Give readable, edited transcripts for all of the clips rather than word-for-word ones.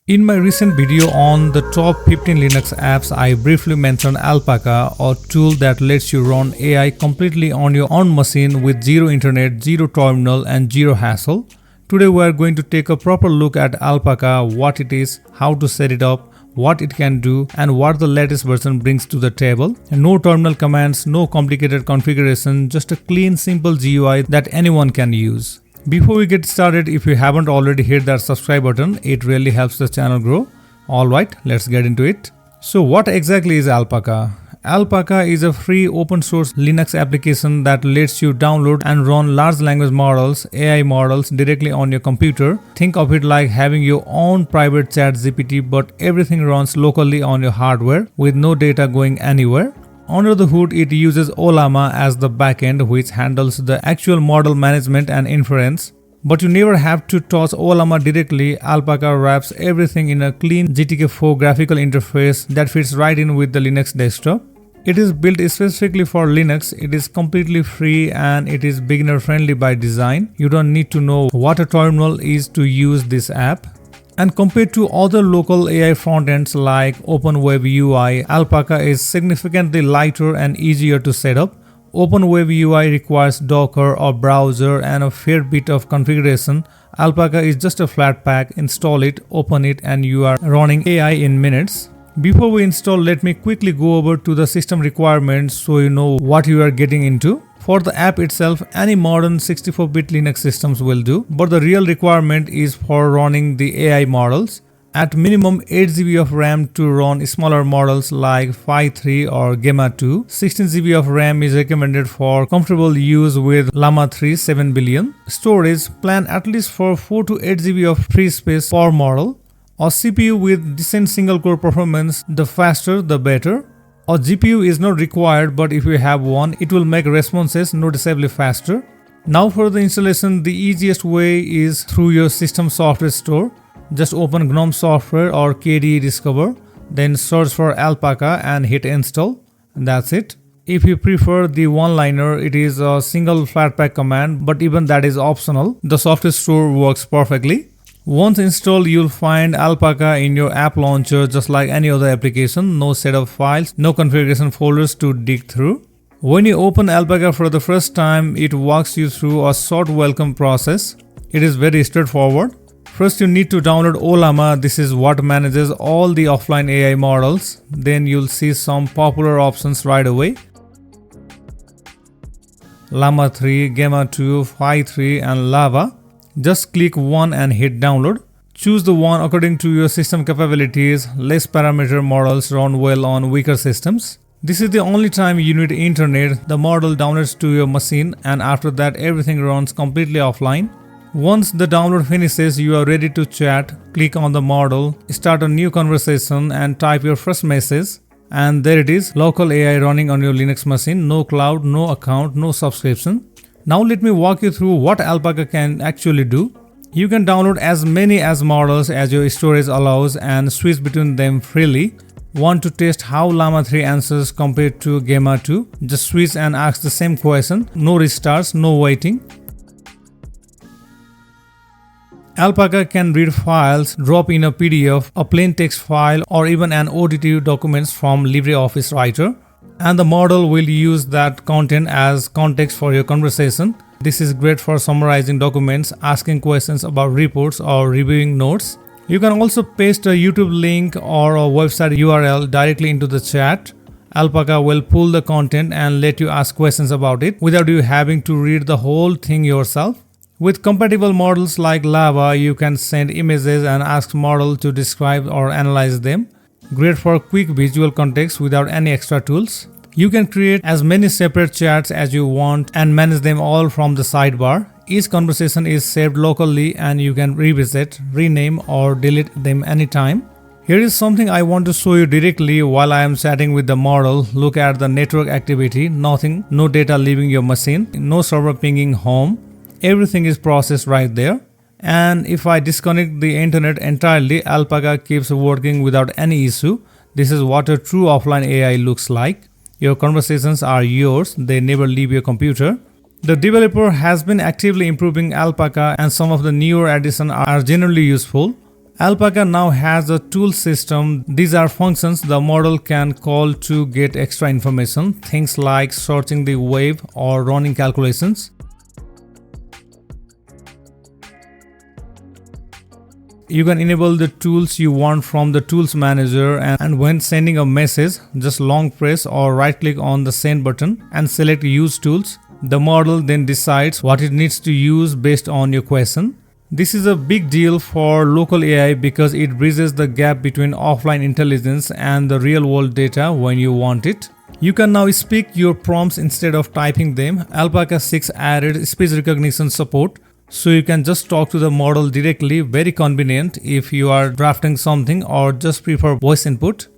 In my recent video on the top 15 Linux apps, I briefly mentioned Alpaca, a tool that lets you run AI completely on your own machine with zero internet, zero terminal and zero hassle. Today we are going to take a proper look at Alpaca, what it is, how to set it up, what it can do and what the latest version brings to the table. And no terminal commands, no complicated configuration, just a clean simple GUI that anyone can use. Before we get started, if you haven't already hit that subscribe button, it really helps the channel grow. Alright, let's get into it. So what exactly is Alpaca? Alpaca is a free open source Linux application that lets you download and run large language models, AI models directly on your computer. Think of it like having your own private chat GPT, but everything runs locally on your hardware with no data going anywhere. Under the hood, it uses Ollama as the backend, which handles the actual model management and inference. But you never have to touch Ollama directly. Alpaca wraps everything in a clean GTK4 graphical interface that fits right in with the Linux desktop. It is built specifically for Linux. It is completely free and it is beginner friendly by design. You don't need to know what a terminal is to use this app. And compared to other local AI frontends like OpenWebUI, Alpaca is significantly lighter and easier to set up. OpenWebUI requires Docker or browser and a fair bit of configuration. Alpaca is just a flat pack, install it, open it and you are running AI in minutes. Before we install, let me quickly go over to the system requirements so you know what you are getting into. For the app itself, any modern 64-bit Linux systems will do, but the real requirement is for running the AI models. At minimum 8 GB of RAM to run smaller models like Phi 3 or Gamma 2. 16 GB of RAM is recommended for comfortable use with Llama 3 7 billion. Storage, plan at least for 4 to 8 GB of free space per model. A CPU with decent single core performance, the faster the better. A GPU is not required, but if you have one, it will make responses noticeably faster. Now for the installation, the easiest way is through your system software store. Just open GNOME software or KDE Discover, then search for Alpaca and hit install. That's it. If you prefer the one-liner, it is a single flatpak command, but even that is optional. The software store works perfectly. Once installed, you'll find Alpaca in your app launcher just like any other application. No set of files, no configuration folders to dig through. When you open Alpaca for the first time, it walks you through a short welcome process. It is very straightforward. First, you need to download Ollama. This is what manages all the offline AI models. Then you'll see some popular options right away. Llama 3, Gamma 2, Phi 3 and Lava. Just click one and hit download. Choose the one according to your system capabilities. Less parameter models run well on weaker systems. This is the only time you need internet. The model downloads to your machine and after that everything runs completely offline. Once the download finishes, you are ready to chat. Click on the model, start a new conversation and type your first message. And there it is, local AI running on your Linux machine. No cloud, no account, no subscription. Now let me walk you through what Alpaca can actually do. You can download as many models as your storage allows and switch between them freely. Want to test how Llama 3 answers compared to Gamma 2? Just switch and ask the same question. No restarts, no waiting. Alpaca can read files, drop in a PDF, a plain text file or even an ODT documents from LibreOffice Writer. And the model will use that content as context for your conversation. This is great for summarizing documents, asking questions about reports or reviewing notes. You can also paste a YouTube link or a website URL directly into the chat. Alpaca will pull the content and let you ask questions about it without you having to read the whole thing yourself. With compatible models like Lava, you can send images and ask model to describe or analyze them. Great for quick visual context without any extra tools. You can create as many separate chats as you want and manage them all from the sidebar. Each conversation is saved locally and you can revisit, rename or delete them anytime. Here is something I want to show you directly while I am chatting with the model. Look at the network activity. Nothing, no data leaving your machine, no server pinging home. Everything is processed right there. And if I disconnect the internet entirely, Alpaca keeps working without any issue. This is what a true offline AI looks like. Your conversations are yours, they never leave your computer. The developer has been actively improving Alpaca and some of the newer additions are generally useful. Alpaca now has a tool system. These are functions the model can call to get extra information, things like searching the web or running calculations. You can enable the tools you want from the tools manager, and when sending a message, just long press or right click on the send button and select use tools. The model then decides what it needs to use based on your question. This is a big deal for local AI because it bridges the gap between offline intelligence and the real world data when you want it. You can now speak your prompts instead of typing them. Alpaca 6 added speech recognition support, so you can just talk to the model directly, very convenient if you are drafting something or just prefer voice input.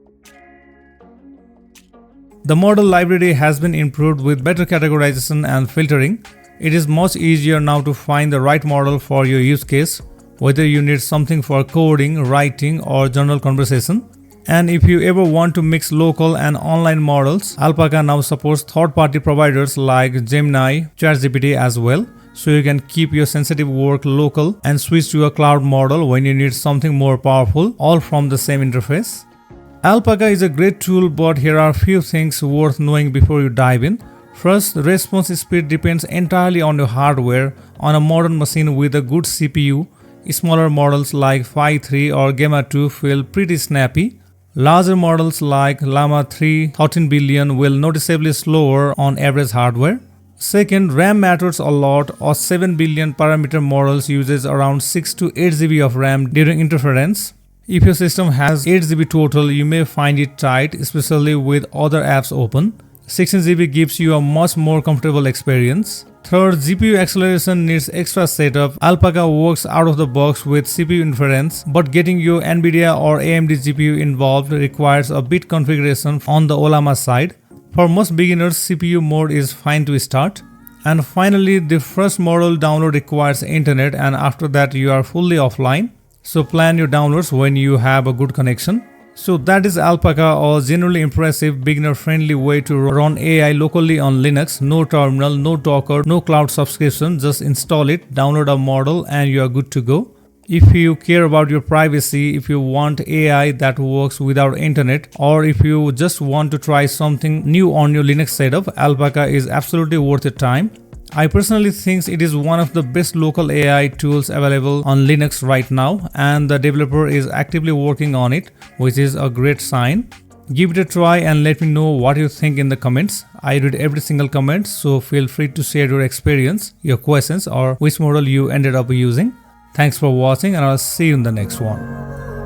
The model library has been improved with better categorization and filtering. It is much easier now to find the right model for your use case, whether you need something for coding, writing, or general conversation. And if you ever want to mix local and online models, Alpaca now supports third-party providers like Gemini, ChatGPT as well. So you can keep your sensitive work local and switch to a cloud model when you need something more powerful, all from the same interface. Alpaca is a great tool, but here are a few things worth knowing before you dive in. First, response speed depends entirely on your hardware. On a modern machine with a good CPU, smaller models like Phi 3 or Gamma 2 feel pretty snappy. Larger models like Llama 3 13 billion will noticeably slower on average hardware. Second, RAM matters a lot. A 7 billion parameter models uses around 6 to 8 GB of RAM during interference. If your system has 8 GB total, you may find it tight, especially with other apps open. 16 GB gives you a much more comfortable experience. Third, GPU acceleration needs extra setup. Alpaca works out of the box with CPU inference, but getting your NVIDIA or AMD GPU involved requires a bit configuration on the Llama side. For most beginners, CPU mode is fine to start. And finally, the first model download requires internet, and after that you are fully offline. So plan your downloads when you have a good connection. So that is Alpaca, a generally impressive beginner-friendly way to run AI locally on Linux. No terminal, no Docker, no cloud subscription. Just install it, download a model, and you are good to go. If you care about your privacy, if you want AI that works without internet, or if you just want to try something new on your Linux setup, Alpaca is absolutely worth your time. I personally think it is one of the best local AI tools available on Linux right now, and the developer is actively working on it, which is a great sign. Give it a try and let me know what you think in the comments. I read every single comment, so feel free to share your experience, your questions, or which model you ended up using. Thanks for watching, and I'll see you in the next one.